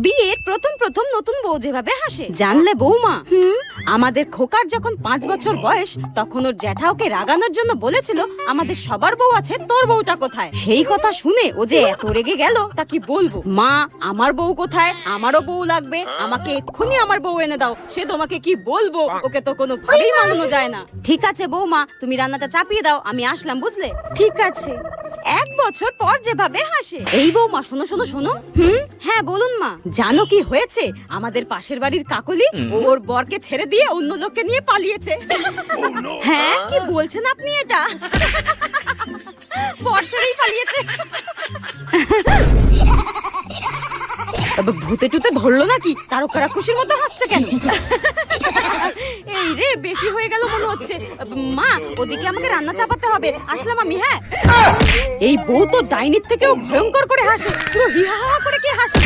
বিয়ের প্রথম প্রথম নতুন বউ যেভাবে হাসে জানলে বৌমা, আমাদের খোকার যখন 5 বছর বয়স তখন ওর জ্যাঠা ওকে রাগানোর জন্য বলেছিল আমাদের সবার বউ আছে, তোর বউটা কোথায়? সেই কথা শুনে ও যে এত রেগে গেল তা কি বলবো। মা, আমার বউ কোথায়? আমারও বউ লাগবে, আমাকে এক্ষুনি আমার বউ এনে দাও। সে তোমাকে কি বলবো, ওকে তো কোনো ভাবেই মানানো যায় না। ঠিক আছে বৌমা, তুমি রান্নাটা চাপিয়ে দাও, আমি আসলাম, বুঝলে? ঠিক আছে। 1 বছর পর যেভাবে হাসে। এই বৌমা, শোনো শোনো শোনো। হ্যাঁ বলুন মা। জানো কি হয়েছে? আমাদের পাশের বাড়ির কাকলি ওর বরকে ছেড়ে দিয়ে অন্য লোককে নিয়ে পালিয়েছে। হ্যাঁ, কি বলছেন আপনি এটা? বর ছেড়েই পালিয়েছে? ভূতে টুতে ধরলো নাকি? তারকারা খুশির মতো হাসছে কেন? এই রে, বেশি হয়ে গেল মনে হচ্ছে। মা, ওদিকে আমাকে রান্না চাপাতে হবে, আসলাম আমি। হ্যাঁ, এই বউ তো ডাইনির থেকেও ভয়ঙ্কর করে হাসে, পুরো হিহা করে কি হাসে।